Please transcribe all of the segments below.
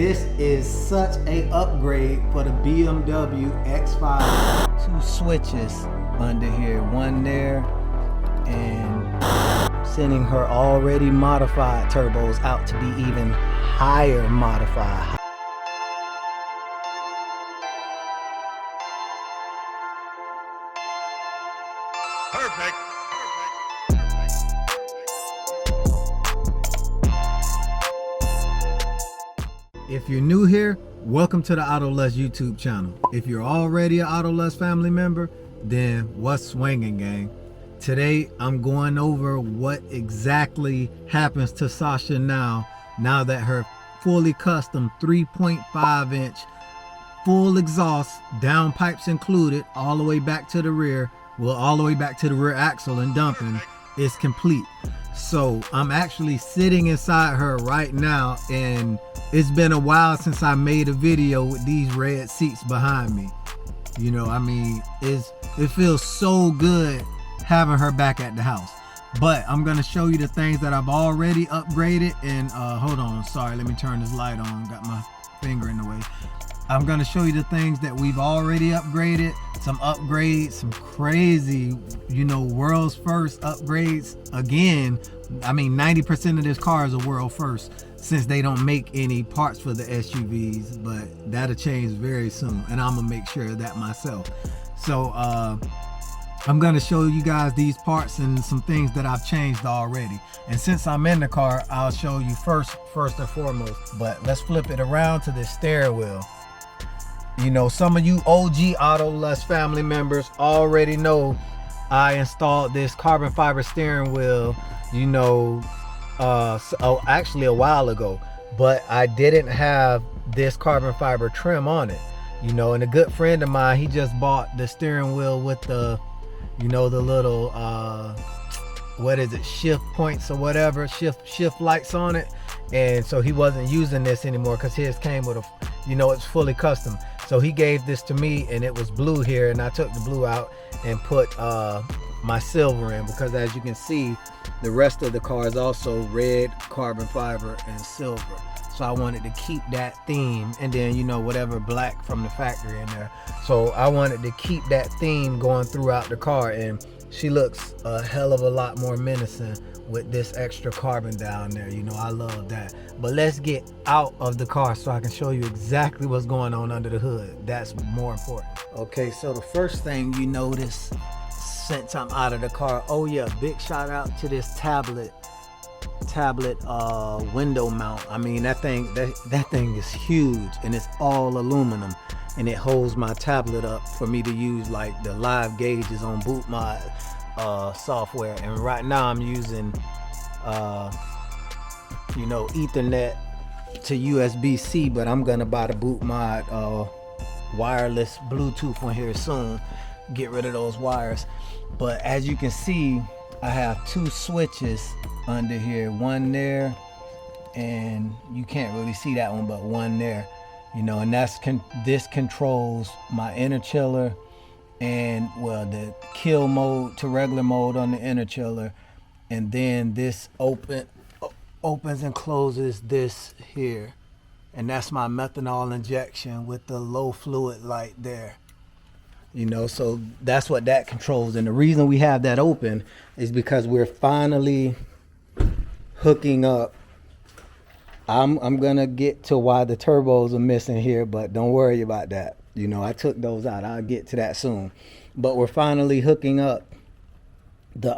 This is such a upgrade for the BMW X5. 2 switches under here, one there, and sending her already modified turbos out to be even higher modified. Perfect. If you're new here, welcome to the AutoLust YouTube channel. If you're already an AutoLust family member, then what's swinging, gang? Today, I'm going over what exactly happens to Sasha now that her fully custom 3.5 inch full exhaust, downpipes included, all the way back to the rear, well, all the way back to the rear axle and dumping, is complete. So I'm actually sitting inside her right now, and it's been a while since I made a video with these red seats behind me. You know, I mean, it feels so good having her back at the house. But I'm gonna show you the things that I've already upgraded. And hold on, sorry, let me turn this light on, got my finger in the way. I'm gonna show you the things that we've already upgraded, some upgrades, some crazy, you know, world's first upgrades. Again, I mean, 90% of this car is a world first, since they don't make any parts for the SUVs, but that'll change very soon, and I'm gonna make sure of that myself. So I'm gonna show you guys these parts and some things that I've changed already. And since I'm in the car, I'll show you first and foremost. But let's flip it around to this steering wheel. You know, some of you OG AutoLust family members already know I installed this carbon fiber steering wheel, you know, actually a while ago, but I didn't have this carbon fiber trim on it, you know. And a good friend of mine, he just bought the steering wheel with the, you know, the little what is it, shift points or whatever, shift lights on it. And so he wasn't using this anymore because his came with a, you know, it's fully custom. So he gave this to me, and it was blue here, and I took the blue out and put my silver in, because as you can see, the rest of the car is also red, carbon fiber, and silver. So I wanted to keep that theme, and then, you know, whatever black from the factory in there. So I wanted to keep that theme going throughout the car, and she looks a hell of a lot more menacing with this extra carbon down there. You know, I love that. But let's get out of the car so I can show you exactly what's going on under the hood. That's more important. Okay, so the first thing you notice since I'm out of the car, oh yeah, big shout out to this tablet window mount. I mean, that thing is huge, and it's all aluminum, and it holds my tablet up for me to use like the live gauges on boot mod software. And right now I'm using you know, Ethernet to USB-C, but I'm gonna buy the boot mod wireless Bluetooth one here soon, get rid of those wires. But as you can see, I have 2 switches under here, one there, and you can't really see that one, but one there, you know, and that's this controls my inner chiller, and well, the kill mode to regular mode on the inner chiller, and then this opens and closes this here, and that's my methanol injection with the low fluid light there. You know, so that's what that controls. And the reason we have that open is because we're finally hooking up. I'm gonna get to why the turbos are missing here, but don't worry about that. You know, I took those out. I'll get to that soon. But we're finally hooking up the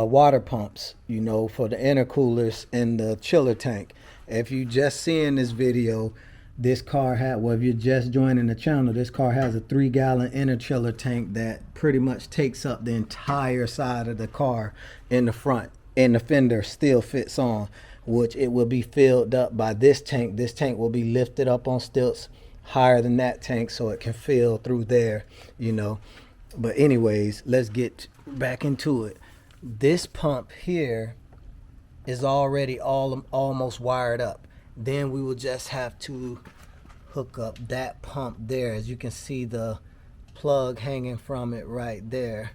water pumps, you know, for the intercoolers in the chiller tank. If you just seeing this video, this car had, well, if you're just joining the channel, this car has a 3-gallon inner chiller tank that pretty much takes up the entire side of the car in the front, and the fender still fits on, which it will be filled up by this tank. This tank will be lifted up on stilts higher than that tank, so it can fill through there, you know. But anyways, let's get back into it. This pump here is already almost wired up. Then we will just have to hook up that pump there. As you can see, the plug hanging from it right there.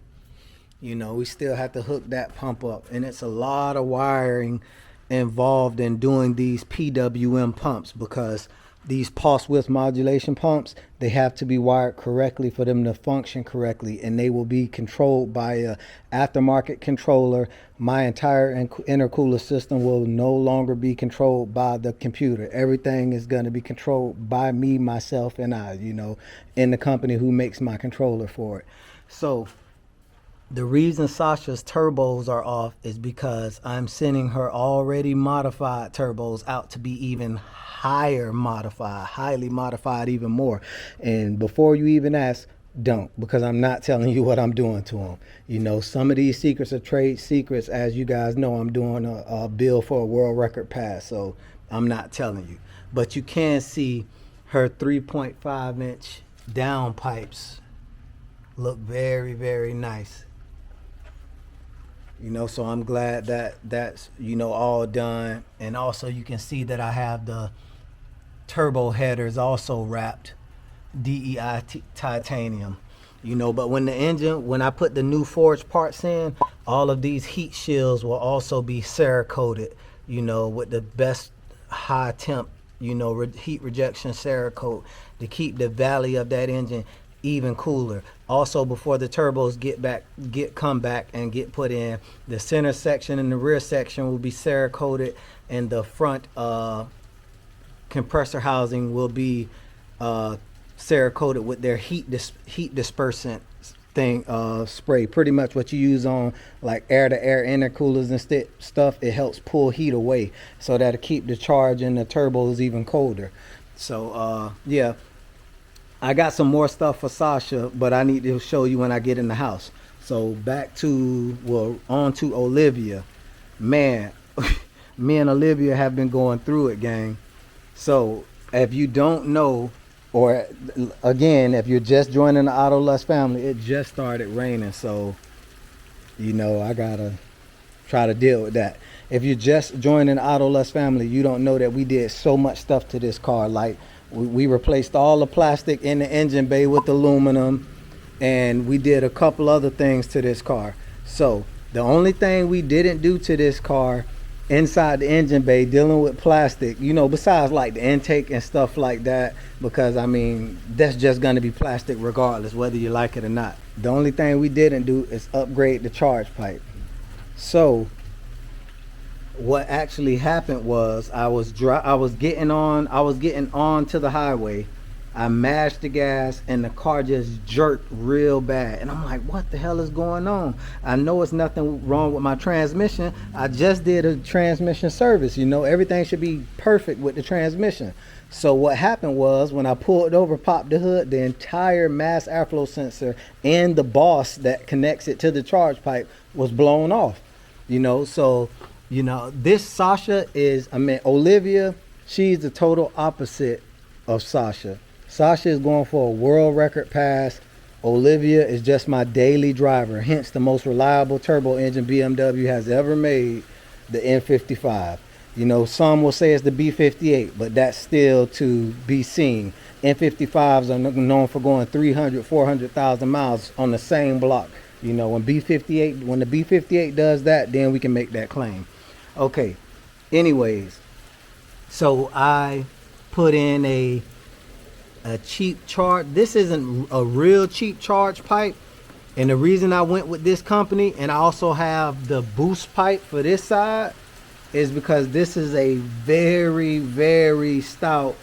You know, we still have to hook that pump up, and it's a lot of wiring involved in doing these PWM pumps, because these pulse width modulation pumps, they have to be wired correctly for them to function correctly, and they will be controlled by a aftermarket controller. My entire intercooler system will no longer be controlled by the computer. Everything is going to be controlled by me, myself, and I, you know, in the company who makes my controller for it. So the reason Sasha's turbos are off is because I'm sending her already modified turbos out to be even higher modified, highly modified even more. And before you even ask, don't, because I'm not telling you what I'm doing to them. You know, some of these secrets are trade secrets. As you guys know, I'm doing a build for a world record pass, so I'm not telling you. But you can see her 3.5 inch down pipes look very, very nice. You know, so I'm glad that that's, you know, all done. And also you can see that I have the turbo headers also wrapped DEI titanium, you know. But when I put the new forged parts in, all of these heat shields will also be Cerakoted, you know, with the best high temp, you know, heat rejection Cerakote to keep the valley of that engine even cooler. Also, before the turbos come back and get put in, the center section and the rear section will be Cerakoted, and the front compressor housing will be Cerakoted with their heat dispersant thing, spray. Pretty much what you use on like air-to-air intercoolers and stuff. It helps pull heat away, so that'll keep the charge in the turbos even colder. So yeah, I got some more stuff for Sasha, but I need to show you when I get in the house. So back to, well, on to Olivia. Man, me and Olivia have been going through it, gang. So if you don't know, or again, if you're just joining the Auto Lust family, it just started raining, so you know I gotta try to deal with that. If you're just joining the Auto Lust family, you don't know that we did so much stuff to this car. Like we replaced all the plastic in the engine bay with aluminum, and we did a couple other things to this car. So the only thing we didn't do to this car inside the engine bay dealing with plastic, you know, besides like the intake and stuff like that, because I mean that's just going to be plastic regardless whether you like it or not. The only thing we didn't do is upgrade the charge pipe. So what actually happened was I was getting on to the highway. I mashed the gas and the car just jerked real bad, and I'm like, what the hell is going on? I know it's nothing wrong with my transmission. I just did a transmission service, you know, everything should be perfect with the transmission. So what happened was when I pulled over, popped the hood, the entire mass airflow sensor and the boss that connects it to the charge pipe was blown off, you know. So you know, this Sasha is, I mean, Olivia, she's the total opposite of Sasha. Sasha is going for a world record pass. Olivia is just my daily driver, hence the most reliable turbo engine BMW has ever made, the N55. You know, some will say it's the B58, but that's still to be seen. N55s are known for going 300, 400,000 miles on the same block. You know, when the B58 does that, then we can make that claim. Okay, anyways, so I put in a cheap charge. This isn't a real cheap charge pipe, and the reason I went with this company, and I also have the boost pipe for this side, is because this is a very, very stout,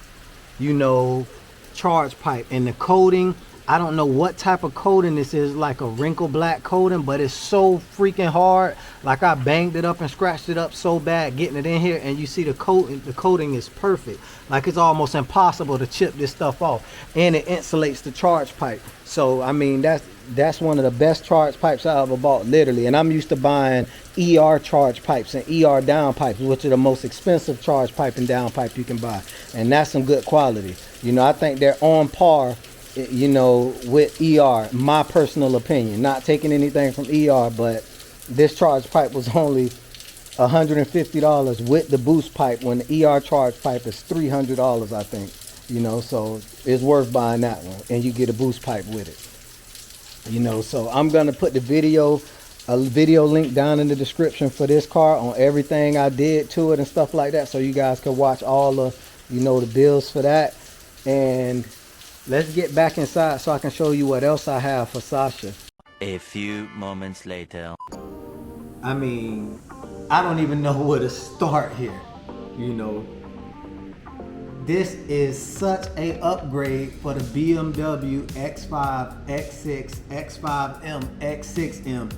you know, charge pipe. And the coating, I don't know what type of coating this is, like a wrinkle black coating, but it's so freaking hard. Like I banged it up and scratched it up so bad getting it in here, and you see the coating is perfect. Like it's almost impossible to chip this stuff off, and it insulates the charge pipe. So I mean, that's one of the best charge pipes I ever bought, literally. And I'm used to buying ER charge pipes and ER down pipes, which are the most expensive charge pipe and down pipe you can buy, and that's some good quality. You know, I think they're on par, you know, with ER, my personal opinion. Not taking anything from ER, but this charge pipe was only $150 with the boost pipe, when the ER charge pipe is $300, I think. You know, so it's worth buying that one, and you get a boost pipe with it. You know, so I'm gonna put the video a video link down in the description for this car on everything I did to it and stuff like that, so you guys can watch all the, you know, the bills for that. And let's get back inside so I can show you what else I have for Sasha. A few moments later. I mean, I don't even know where to start here, you know. This is such a upgrade for the BMW X5, X6, X5M, X6M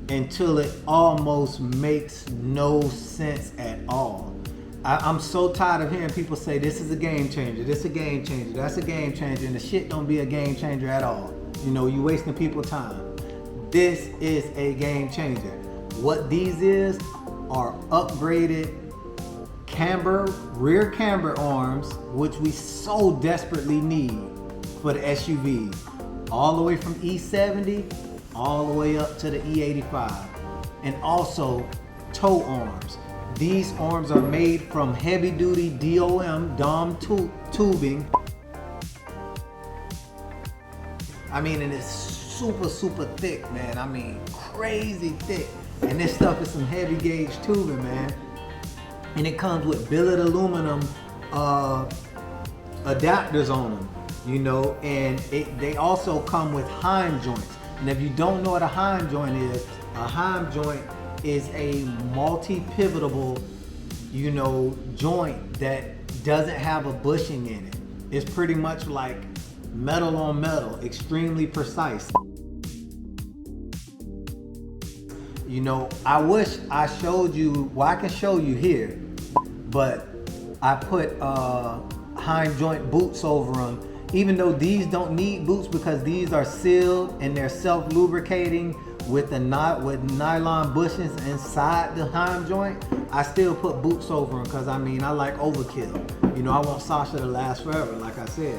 until it almost makes no sense at all. I'm so tired of hearing people say this is a game changer, this is a game changer, that's a game changer, and the shit don't be a game changer at all. You know, you wasting people's time. This is a game changer. What these are upgraded camber, rear camber arms, which we so desperately need for the SUVs, all the way from E70 all the way up to the E85, and also tow arms. These arms are made from heavy duty DOM tubing. I mean, and it's super thick, man. I mean, crazy thick. And this stuff is some heavy gauge tubing, man. And it comes with billet aluminum adapters on them, you know, and they also come with Heim joints. And if you don't know what a Heim joint is a multi-pivotable, you know, joint that doesn't have a bushing in it. It's pretty much like metal on metal, extremely precise. You know, I wish I showed you, well, I can show you here, but I put Heim joint boots over them, even though these don't need boots because these are sealed and they're self-lubricating with nylon bushings inside the Heim joint. I still put boots over them because, I mean, I like overkill. You know, I want Sasha to last forever, like I said.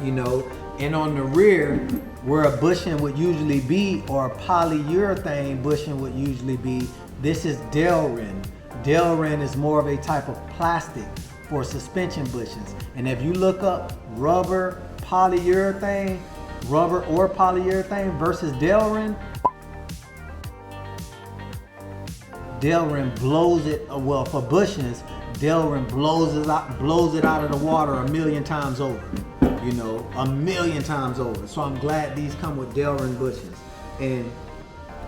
You know, and on the rear, where a bushing would usually be, or a polyurethane bushing would usually be, this is Delrin. Delrin is more of a type of plastic for suspension bushings. And if you look up rubber or polyurethane versus Delrin, Delrin blows it, well, for bushings, Delrin blows it out of the water 1,000,000 times over. You know, 1,000,000 times over. So I'm glad these come with Delrin bushings. And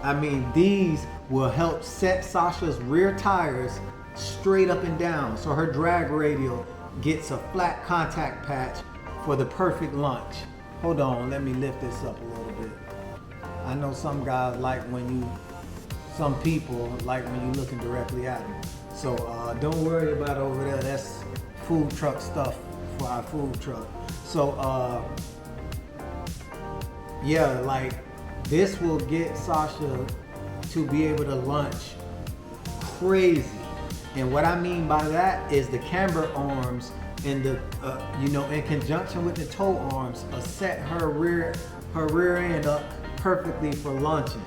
I mean, these will help set Sasha's rear tires straight up and down, so her drag radial gets a flat contact patch for the perfect launch. Hold on, let me lift this up a little bit. I know some guys like some people like when you're looking directly at them. So don't worry about over there. That's food truck stuff for our food truck. So yeah, like this will get Sasha to be able to launch crazy. And what I mean by that is the camber arms and the you know, in conjunction with the tow arms, set her rear end up perfectly for launching.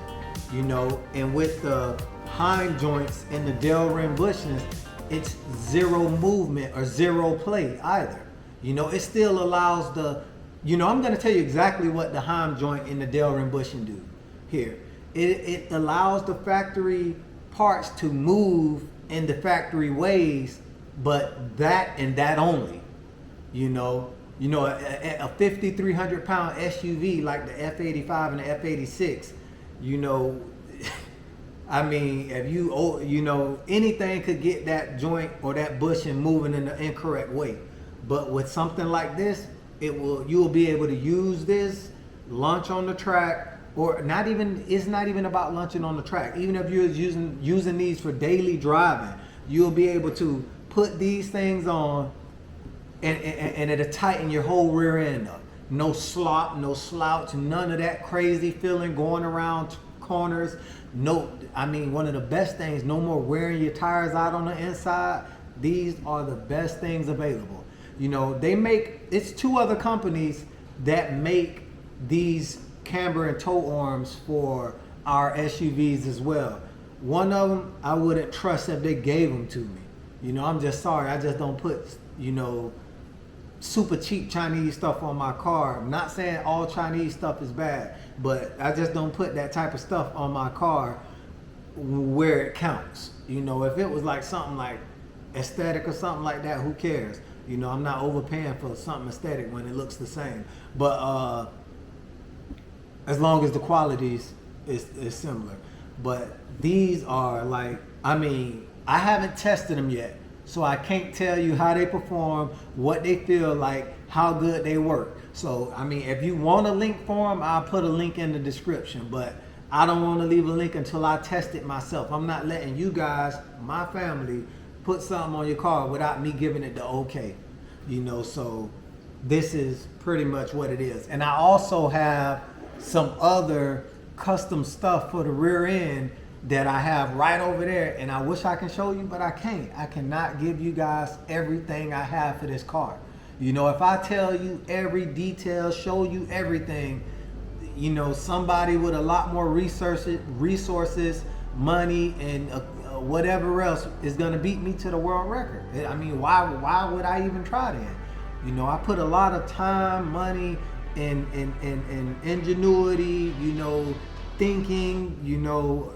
You know, and with the Heim joints and the Delrin bushings, it's zero movement or zero play either. You know, it still allows the, you know, I'm going to tell you exactly what the Heim joint and the Delrin bushing do here. It allows the factory parts to move in the factory ways, but that and that only. You know, a 5,300 pound SUV like the F85 and the F86, you know, I mean, if you know, anything could get that joint or that bushing moving in the incorrect way. But with something like this, you'll be able to use this, launch on the track, or it's not even about launching on the track. Even if you're using these for daily driving, you'll be able to put these things on and it'll tighten your whole rear end up. No slop, no slouch, none of that crazy feeling going around corners. No, I mean, one of the best things, no more wearing your tires out on the inside. These are the best things available. You know, it's two other companies that make these camber and tow arms for our SUVs as well. One of them, I wouldn't trust if they gave them to me. You know, I'm just sorry. I just don't put, you know, super cheap Chinese stuff on my car. I'm not saying all Chinese stuff is bad, but I just don't put that type of stuff on my car where it counts. You know, if it was like something like aesthetic or something like that, who cares? You know, I'm not overpaying for something aesthetic when it looks the same. But as long as the quality is similar. But these are like, I mean, I haven't tested them yet, so I can't tell you how they perform, what they feel like, how good they work. So, I mean, if you want a link for them, I'll put a link in the description, but I don't want to leave a link until I test it myself. I'm not letting you guys, my family, put something on your car without me giving it the okay. You know, so this is pretty much what it is. And I also have some other custom stuff for the rear end that I have right over there, and I wish I can show you, but I can't. I cannot give you guys everything I have for this car. You know, if I tell you every detail, show you everything, you know, somebody with a lot more resources, money, and whatever else is gonna beat me to the world record. I mean, why would I even try that? You know, I put a lot of time, money, and ingenuity, you know, thinking, you know,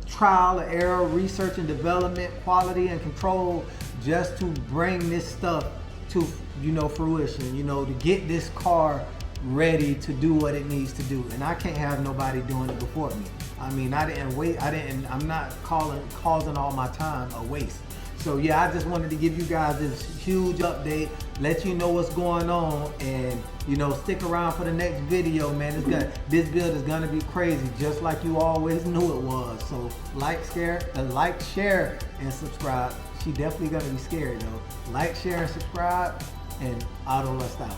trial and error, research and development, quality and control, just to bring this stuff to, you know, fruition, you know, to get this car ready to do what it needs to do. And I can't have nobody doing it before me. I mean, I'm not causing all my time a waste. So yeah, I just wanted to give you guys this huge update, let you know what's going on, and you know, stick around for the next video, man. This build is gonna be crazy, just like you always knew it was. So like, share, and subscribe. She definitely gonna be scared though. Like, share, and subscribe, and Auto Lust out.